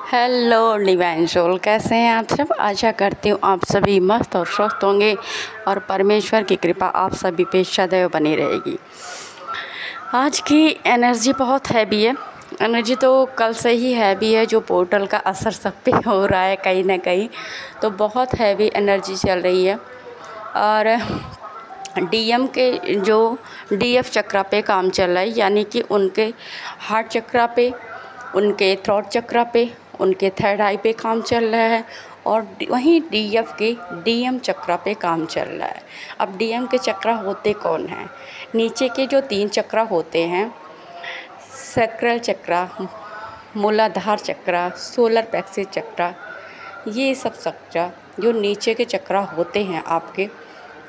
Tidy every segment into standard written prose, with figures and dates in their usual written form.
Hello divine soul, कैसे हैं आप सब। आशा करती हूँ आप सभी मस्त और स्वस्थ होंगे और परमेश्वर की कृपा आप सभी पे सदैव बनी रहेगी। आज की एनर्जी बहुत हैवी है। एनर्जी तो कल से ही हैवी है, जो पोर्टल का असर सब पे हो रहा है कहीं ना कहीं, तो बहुत हैवी एनर्जी चल रही है। और डीएम के जो डीएफ चक्रा पे काम चल रहा है, यानी कि उनके हार्ट चक्रा पे, उनके थ्रोट चक्रा पे, उनके थर्ड आई पे काम चल रहा है। और वहीं डीएफ के डीएम चक्रा पे काम चल रहा है। अब डीएम के चक्रा होते कौन हैं? नीचे के जो 3 चक्रा होते हैं, सैक्रल चक्रा, मूलाधार चक्रा, सोलर प्लेक्सस चक्रा, ये सब चक्रा जो नीचे के चक्रा होते हैं आपके,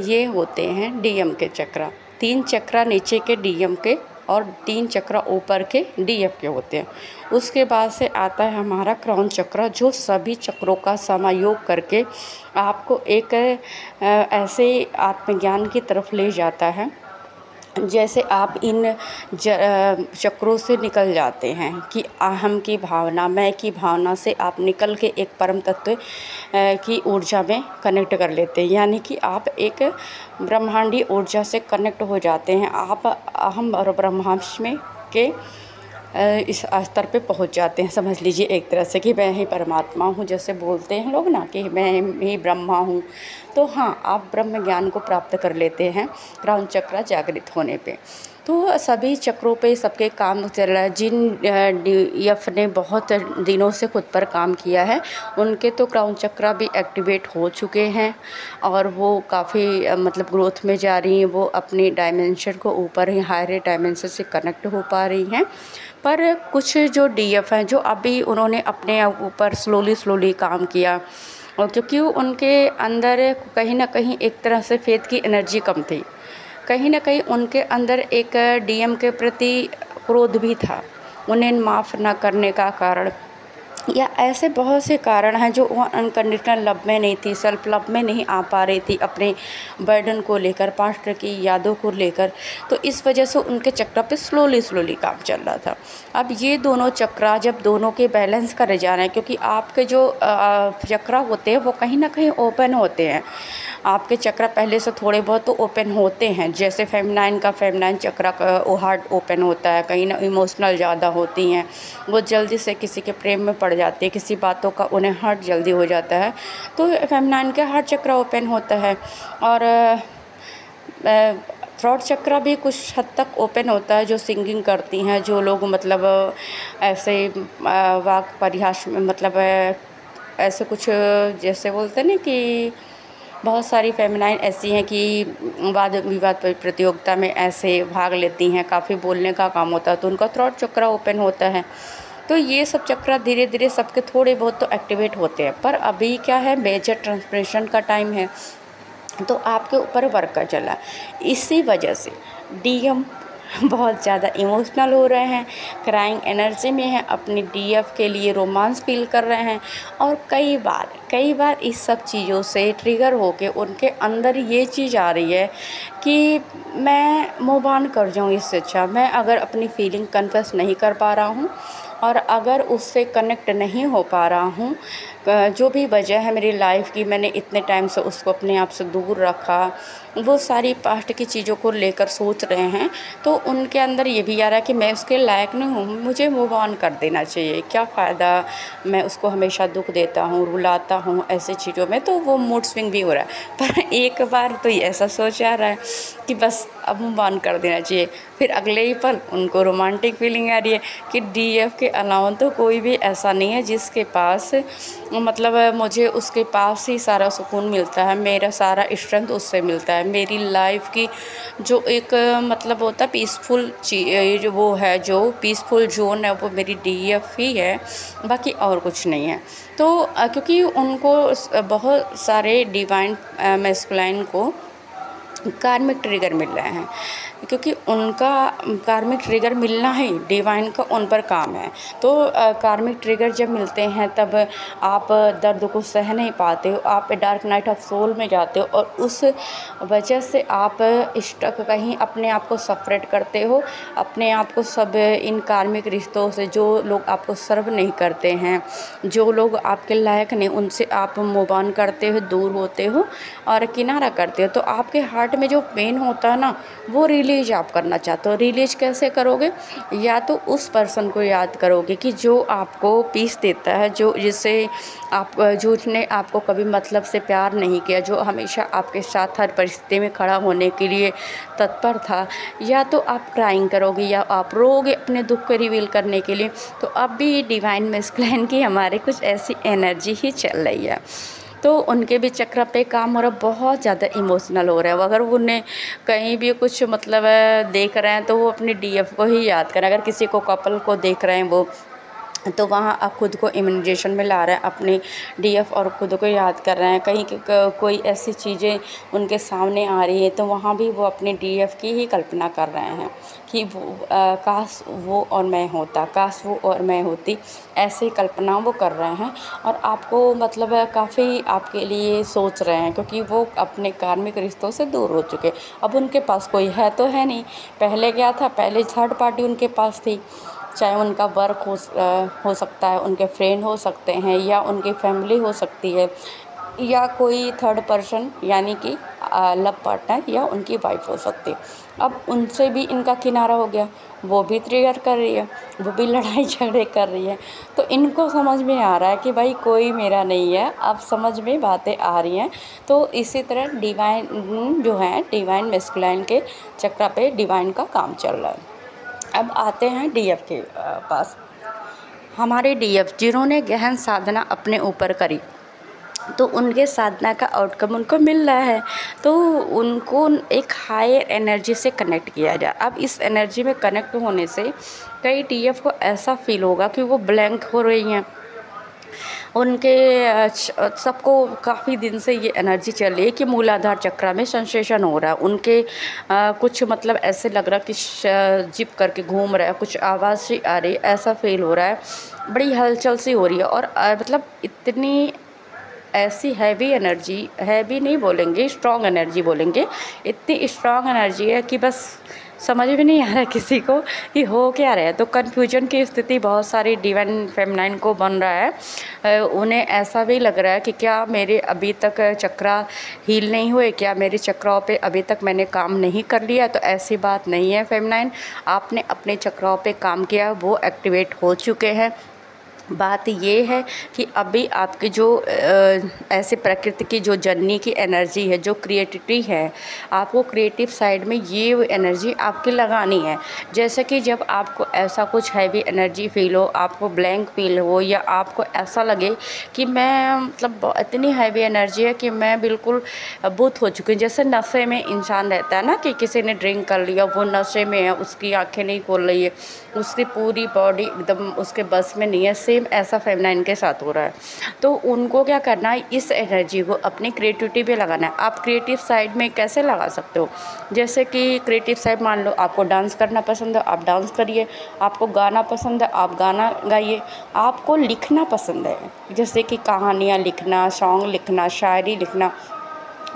ये होते हैं डीएम के चक्रा। 3 चक्रा नीचे के डीएम के और 3 चक्रा ऊपर के डीएफ के होते हैं। उसके बाद से आता है हमारा क्राउन चक्रा, जो सभी चक्रों का समायोग करके आपको एक ऐसे आत्मज्ञान की तरफ ले जाता है, जैसे आप इन चक्रों से निकल जाते हैं कि अहम की भावना, मैं की भावना से आप निकल के एक परम तत्व की ऊर्जा में कनेक्ट कर लेते हैं। यानी कि आप एक ब्रह्मांडीय ऊर्जा से कनेक्ट हो जाते हैं। आप अहम और ब्रह्मांड में के इस स्तर पे पहुंच जाते हैं। समझ लीजिए एक तरह से कि मैं ही परमात्मा हूँ, जैसे बोलते हैं लोग ना कि मैं ही ब्रह्मा हूँ। तो हाँ, आप ब्रह्म ज्ञान को प्राप्त कर लेते हैं क्राउन चक्र जागृत होने पे। तो सभी चक्रों पे सबके काम चल रहा है। जिन डीएफ ने बहुत दिनों से खुद पर काम किया है, उनके तो क्राउन चक्रा भी एक्टिवेट हो चुके हैं और वो काफ़ी मतलब ग्रोथ में जा रही हैं। वो अपनी डायमेंशन को ऊपर ही हायर डायमेंशन से कनेक्ट हो पा रही हैं। पर कुछ जो डीएफ हैं, जो अभी उन्होंने अपने ऊपर स्लोली काम किया, और क्योंकि उनके अंदर कहीं ना कहीं एक तरह से फेथ की एनर्जी कम थी, कहीं ना कहीं उनके अंदर एक डीएम के प्रति क्रोध भी था, उन्हें माफ़ ना करने का कारण, या ऐसे बहुत से कारण हैं जो वो अनकंडीशनल लव में नहीं थी, सेल्फ लव में नहीं आ पा रही थी, अपने बर्डन को लेकर, पास्ट की यादों को लेकर। तो इस वजह से उनके चक्र पे स्लोली काम चल रहा था। अब ये दोनों चक्रा जब दोनों के बैलेंस करे जा रहे हैं, क्योंकि आपके जो चक्रा होते हैं वो कहीं ना कहीं ओपन होते हैं। आपके चक्र पहले से थोड़े बहुत तो ओपन होते हैं, जैसे फेमिनाइन चक्र का वो हार्ट ओपन होता है, कहीं ना इमोशनल ज़्यादा होती हैं, वो जल्दी से किसी के प्रेम में पड़ जाती है, किसी बातों का उन्हें हर्ट जल्दी हो जाता है, तो फेमिनाइन के हार्ट चक्र ओपन होता है। और थ्रोट चक्र भी कुछ हद तक ओपन होता है, जो सिंगिंग करती हैं, जो लोग मतलब ऐसे वाक परिहास में मतलब ऐसे कुछ जैसे बोलते हैं ना कि बहुत सारी फेमिनाइन ऐसी हैं कि वाद विवाद प्रतियोगिता में ऐसे भाग लेती हैं, काफ़ी बोलने का काम होता है, तो उनका थ्रोट चक्र ओपन होता है। तो ये सब चक्र धीरे धीरे सबके थोड़े बहुत तो एक्टिवेट होते हैं। पर अभी क्या है, मेजर ट्रांसफॉर्मेशन का टाइम है, तो आपके ऊपर वर्क का चला। इसी वजह से डीएम बहुत ज़्यादा इमोशनल हो रहे हैं, क्राइंग एनर्जी में हैं, अपनी डीएफ के लिए रोमांस फील कर रहे हैं। और कई बार इस सब चीज़ों से ट्रिगर होके उनके अंदर ये चीज़ आ रही है कि मैं मूव ऑन कर जाऊँ। इससे अच्छा मैं अगर अपनी फीलिंग कन्फेस नहीं कर पा रहा हूँ और अगर उससे कनेक्ट नहीं हो पा रहा हूँ, जो भी वजह है मेरी लाइफ की, मैंने इतने टाइम से उसको अपने आप से दूर रखा, वो सारी पास्ट की चीज़ों को लेकर सोच रहे हैं, तो उनके अंदर ये भी आ रहा है कि मैं उसके लायक नहीं हूँ, मुझे मूव ऑन कर देना चाहिए। क्या फ़ायदा, मैं उसको हमेशा दुख देता हूँ, रुलाता हूँ ऐसी चीज़ों में। तो वो मूड स्विंग भी हो रहा है। पर एक बार तो ऐसा सोच आ रहा है कि बस अब मूव ऑन कर देना चाहिए, फिर अगले ही पल उनको रोमांटिक फीलिंग आ रही है कि डीएफ के अलावा तो कोई भी ऐसा नहीं है जिसके पास मतलब मुझे उसके पास ही सारा सुकून मिलता है, मेरा सारा स्ट्रेंथ उससे मिलता है। मेरी लाइफ की जो एक मतलब होता है पीसफुल जो वो है, जो पीसफुल जोन है, वो मेरी डीएफ ही है, बाकी और कुछ नहीं है। तो क्योंकि उनको बहुत सारे डिवाइन मैस्कुलाइन को कार्मिक ट्रिगर मिल रहे हैं, क्योंकि उनका कार्मिक ट्रिगर मिलना ही डिवाइन का उन पर काम है। तो कार्मिक ट्रिगर जब मिलते हैं तब आप दर्द को सह नहीं पाते हो, आप डार्क नाइट ऑफ सोल में जाते हो और उस वजह से आप स्टक कहीं अपने आप को सेपरेट करते हो, अपने आप को सब इन कार्मिक रिश्तों से, जो लोग आपको सर्व नहीं करते हैं, जो लोग आपके लायक नहीं, उनसे आप मूव ऑन करते हो, दूर होते हो और किनारा करते हो। तो आपके हार्ट में जो पेन होता है ना, वो रिलीज आप करना चाहते हो। रिलीज कैसे करोगे? या तो उस पर्सन को याद करोगे कि जो आपको पीस देता है, जो जिससे आप, जो उसने आपको कभी मतलब से प्यार नहीं किया, जो हमेशा आपके साथ हर परिस्थिति में खड़ा होने के लिए तत्पर था। या तो आप क्राइंग करोगे या आप रोओगे अपने दुख को रिवील करने के लिए। तो अब भी डिवाइन मैस्कुलिन की हमारे कुछ ऐसी एनर्जी ही चल रही है। तो उनके भी चक्र पे काम हो रहा है, बहुत ज़्यादा इमोशनल हो रहा है। अगर उन्हें कहीं भी कुछ मतलब देख रहे हैं तो वो अपनी डीएफ को ही याद करें। अगर किसी को कपल को देख रहे हैं वो, तो वहाँ आप खुद को इमेजिनेशन में ला रहे हैं, अपनी डीएफ और खुद को याद कर रहे हैं। कहीं कोई ऐसी चीज़ें उनके सामने आ रही है तो वहाँ भी वो अपनी डीएफ की ही कल्पना कर रहे हैं कि वो काश वो और मैं होता, काश वो और मैं होती, ऐसी कल्पना वो कर रहे हैं। और आपको मतलब काफ़ी आपके लिए सोच रहे हैं, क्योंकि वो अपने कार्मिक रिश्तों से दूर हो चुके। अब उनके पास कोई है तो है नहीं। पहले क्या था? पहले थर्ड पार्टी उनके पास थी, चाहे उनका वर्क हो सकता है, उनके फ्रेंड हो सकते हैं, या उनकी फैमिली हो सकती है, या कोई थर्ड पर्सन यानी कि लव पार्टनर या उनकी वाइफ हो सकती है। अब उनसे भी इनका किनारा हो गया, वो भी ट्रिगर कर रही है, वो भी लड़ाई झगड़े कर रही है। तो इनको समझ में आ रहा है कि भाई कोई मेरा नहीं है, अब समझ में बातें आ रही हैं। तो इसी तरह डिवाइन जो है, डिवाइन मैस्कुलिन के चक्र पे डिवाइन का काम चल रहा है। अब आते हैं डीएफ के पास। हमारे डीएफ जिन्होंने गहन साधना अपने ऊपर करी, तो उनके साधना का आउटकम उनको मिल रहा है। तो उनको एक हायर एनर्जी से कनेक्ट किया जाए। अब इस एनर्जी में कनेक्ट होने से कई डीएफ को ऐसा फील होगा कि वो ब्लैंक हो रही हैं। उनके सबको काफ़ी दिन से ये एनर्जी चल रही है कि मूलाधार चक्र में सेंसेशन हो रहा है। उनके कुछ मतलब ऐसे लग रहा है कि जिप करके घूम रहा है, कुछ आवाज़ सी आ रही है, ऐसा फील हो रहा है, बड़ी हलचल सी हो रही है। और मतलब इतनी ऐसी हैवी एनर्जी, हैवी नहीं बोलेंगे, स्ट्रॉन्ग एनर्जी बोलेंगे, इतनी स्ट्रॉन्ग एनर्जी है कि बस समझ में नहीं आ रहा है किसी को कि हो क्या रहा है। तो कन्फ्यूजन की स्थिति बहुत सारी डिवाइन फेमिनाइन को बन रहा है। उन्हें ऐसा भी लग रहा है कि क्या मेरे अभी तक चक्रा हील नहीं हुए, क्या मेरे चक्राओं पे अभी तक मैंने काम नहीं कर लिया? तो ऐसी बात नहीं है फेमिनाइन, आपने अपने चक्राओं पे काम किया, वो एक्टिवेट हो चुके हैं। बात ये है कि अभी आपकी जो ऐसे प्रकृति की जो जननी की एनर्जी है, जो क्रिएटिविटी है, आपको क्रिएटिव साइड में ये एनर्जी आपकी लगानी है। जैसे कि जब आपको ऐसा कुछ हैवी एनर्जी फील हो, आपको ब्लैंक फील हो, या आपको ऐसा लगे कि मैं मतलब इतनी हैवी एनर्जी है कि मैं बिल्कुल बुत हो चुकी हूँ। जैसे नशे में इंसान रहता है ना, कि किसी ने ड्रिंक कर लिया, वो नशे में है, उसकी आंखें नहीं खोल रही है, उसकी पूरी बॉडी एकदम उसके बस में नहीं है। सेम ऐसा फेमिनाइन के साथ हो रहा है। तो उनको क्या करना है, इस एनर्जी को अपनी क्रिएटिविटी पे लगाना है। आप क्रिएटिव साइड में कैसे लगा सकते हो? जैसे कि क्रिएटिव साइड, मान लो आपको डांस करना पसंद है, आप डांस करिए। आपको गाना पसंद है, आप गाना गाइए। आपको लिखना पसंद है, जैसे कि कहानियाँ लिखना, सॉन्ग लिखना, शायरी लिखना,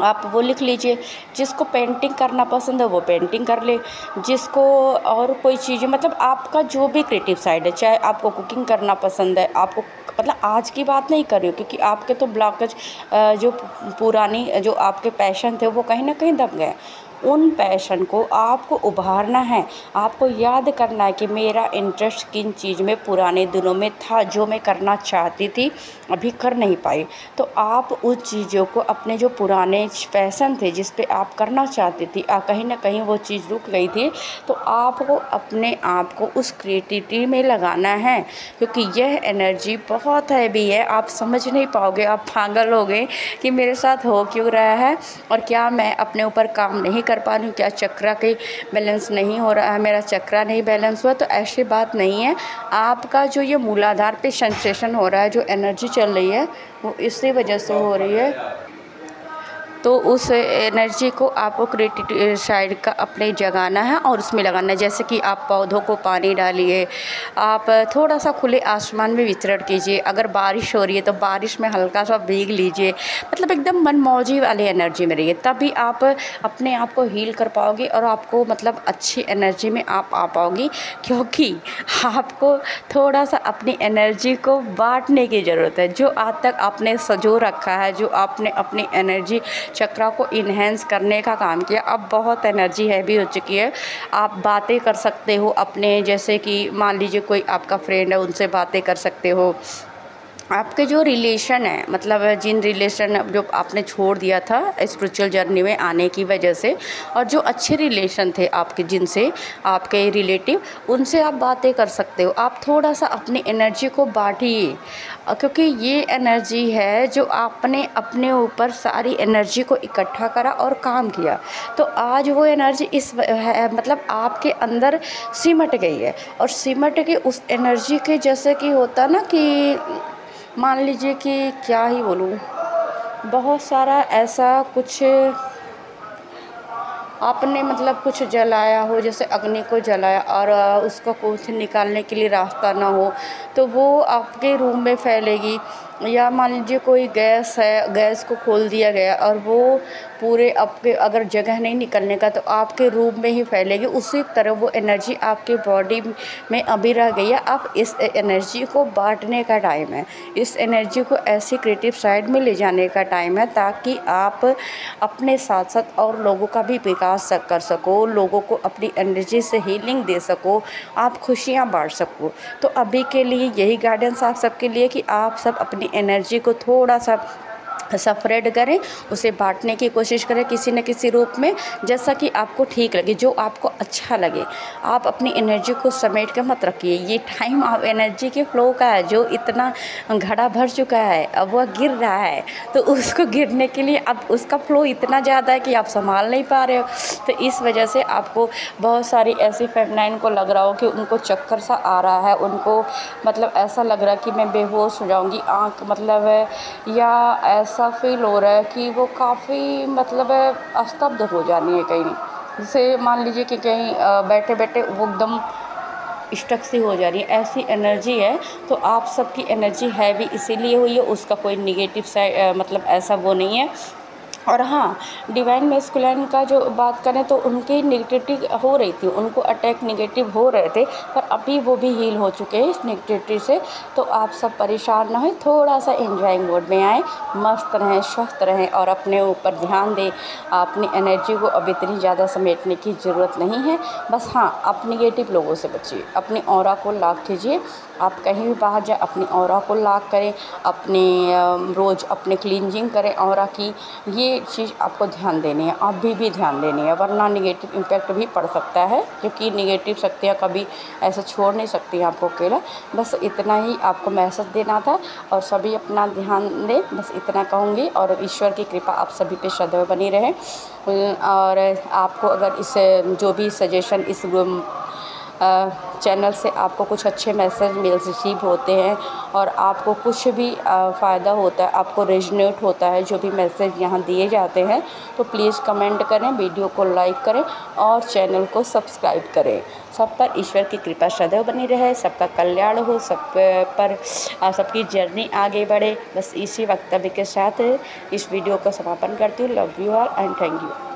आप वो लिख लीजिए। जिसको पेंटिंग करना पसंद है वो पेंटिंग कर ले। जिसको और कोई चीज़ें, मतलब आपका जो भी क्रिएटिव साइड है, चाहे आपको कुकिंग करना पसंद है, आपको मतलब आज की बात नहीं कर रही हूँ, क्योंकि आपके तो ब्लॉकेज जो पुरानी जो आपके पैशन थे वो कहीं ना कहीं दब गए। उन पैशन को आपको उभारना है। आपको याद करना है कि मेरा इंटरेस्ट किन चीज़ में पुराने दिनों में था, जो मैं करना चाहती थी अभी कर नहीं पाई। तो आप उस चीज़ों को, अपने जो पुराने पैशन थे जिस पे आप करना चाहती थी, कहीं ना कहीं वो चीज़ रुक गई थी, तो आपको अपने आप को उस क्रिएटिविटी में लगाना है। क्योंकि यह एनर्जी बहुत हैवी है, आप समझ नहीं पाओगे, आप पागल हो गए कि मेरे साथ हो क्यों रहा है, और क्या मैं अपने ऊपर काम नहीं कर पा रही हूँ, क्या चक्रा के बैलेंस नहीं हो रहा है, मेरा चक्रा नहीं बैलेंस हुआ? तो ऐसी बात नहीं है। आपका जो ये मूलाधार पे सेंसेशन हो रहा है, जो एनर्जी चल रही है, वो इसी वजह से हो रही है तो उस एनर्जी को आपको क्रिएटिव साइड का अपने जगाना है और उसमें लगाना है। जैसे कि आप पौधों को पानी डालिए, आप थोड़ा सा खुले आसमान में विचरण कीजिए, अगर बारिश हो रही है तो बारिश में हल्का सा भीग लीजिए, मतलब एकदम मनमौजी वाली एनर्जी में रहिए, तभी आप अपने आप को हील कर पाओगे और आपको मतलब अच्छी एनर्जी में आप आ पाओगी। क्योंकि आपको थोड़ा सा अपनी एनर्जी को बांटने की ज़रूरत है। जो आज तक आपने सजो रखा है, जो आपने अपनी एनर्जी चक्रा को इन्हेंस करने का काम किया, अब बहुत एनर्जी हैवी हो चुकी है। आप बातें कर सकते हो अपने, जैसे कि मान लीजिए कोई आपका फ्रेंड है, उनसे बातें कर सकते हो। आपके जो रिलेशन है, मतलब जिन रिलेशन जो आपने छोड़ दिया था स्पिरिचुअल जर्नी में आने की वजह से, और जो अच्छे रिलेशन थे आपके, जिनसे आपके रिलेटिव, उनसे आप बातें कर सकते हो। आप थोड़ा सा अपनी एनर्जी को बांटिए, क्योंकि ये एनर्जी है जो आपने अपने ऊपर सारी एनर्जी को इकट्ठा करा और काम किया, तो आज वो एनर्जी मतलब आपके अंदर सिमट गई है। और सिमट के उस एनर्जी के, जैसे कि होता ना कि मान लीजिए कि क्या ही बोलूँ, बहुत सारा ऐसा कुछ आपने मतलब कुछ जलाया हो, जैसे अग्नि को जलाया और उसको कुछ निकालने के लिए रास्ता ना हो, तो वो आपके रूम में फैलेगी। या मान लीजिए कोई गैस है, गैस को खोल दिया गया और वो पूरे आपके, अगर जगह नहीं निकलने का, तो आपके रूम में ही फैलेगी। उसी तरह वो एनर्जी आपके बॉडी में अभी रह गई है। आप इस एनर्जी को बांटने का टाइम है, इस एनर्जी को ऐसी क्रिएटिव साइड में ले जाने का टाइम है, ताकि आप अपने साथ साथ और लोगों का भी विकास कर सको, लोगों को अपनी एनर्जी से हीलिंग दे सको, आप खुशियाँ बांट सको। तो अभी के लिए यही गाइडेंस आप सबके लिए कि आप सब अपनी एनर्जी को थोड़ा सा सेपरेट करें, उसे बांटने की कोशिश करें किसी न किसी रूप में, जैसा कि आपको ठीक लगे, जो आपको अच्छा लगे। आप अपनी एनर्जी को समेट के मत रखिए। ये टाइम आप एनर्जी के फ्लो का है, जो इतना घड़ा भर चुका है, अब वह गिर रहा है, तो उसको गिरने के लिए अब उसका फ्लो इतना ज़्यादा है कि आप संभाल नहीं पा रहे हो। तो इस वजह से आपको बहुत सारी ऐसी फेमिनाइन को लग रहा हो कि उनको चक्कर सा आ रहा है, उनको मतलब ऐसा लग रहा है कि मैं बेहोश हो जाऊंगी, आँख मतलब या ऐसा फील हो रहा है कि वो काफ़ी मतलब स्तब्ध हो जानी है कहीं। जैसे मान लीजिए कि कहीं बैठे बैठे वो एकदम स्टक सी हो जा रही है, ऐसी एनर्जी है। तो आप सबकी एनर्जी हैवी इसीलिए हुई है, उसका कोई निगेटिव साइड मतलब ऐसा वो नहीं है। और हाँ, डिवाइन मैस्कुलिन का जो बात करें तो उनकी नेगेटिविटी हो रही थी, उनको अटैक नेगेटिव हो रहे थे, पर अभी वो भी हील हो चुके हैं इस नेगेटिविटी से। तो आप सब परेशान ना हो, थोड़ा सा एंजॉइंग मोड में आएँ, मस्त रहें, स्वस्थ रहें और अपने ऊपर ध्यान दें। अपनी एनर्जी को अब इतनी ज़्यादा समेटने की ज़रूरत नहीं है। बस हाँ, आप नेगेटिव लोगों से बचिए, अपनी ऑरा को लॉक कीजिए। आप कहीं भी बाहर जाए अपनी ऑरा को लॉक करें, अपनी रोज़ अपने क्लींजिंग करें ऑरा की। ये चीज़ आपको ध्यान देनी है, अभी भी ध्यान देनी है, वरना नेगेटिव इम्पैक्ट भी पड़ सकता है, क्योंकि नेगेटिव शक्तियाँ कभी ऐसे छोड़ नहीं सकती आपको अकेला। बस इतना ही आपको मैसेज देना था और सभी अपना ध्यान दें, बस इतना कहूँगी। और ईश्वर की कृपा आप सभी पे सदैव बनी रहे। और आपको अगर इस जो भी सजेशन इस चैनल से आपको कुछ अच्छे मैसेज मेल रिसीव होते हैं और आपको कुछ भी फ़ायदा होता है, आपको रेजोनेट होता है जो भी मैसेज यहाँ दिए जाते हैं, तो प्लीज़ कमेंट करें, वीडियो को लाइक करें और चैनल को सब्सक्राइब करें। सब पर ईश्वर की कृपा सदैव बनी रहे, सबका कल्याण हो, सब पर सबकी जर्नी आगे बढ़े। बस इसी वक्तव्य के साथ इस वीडियो का समापन करती हूँ। Love you all and thank you.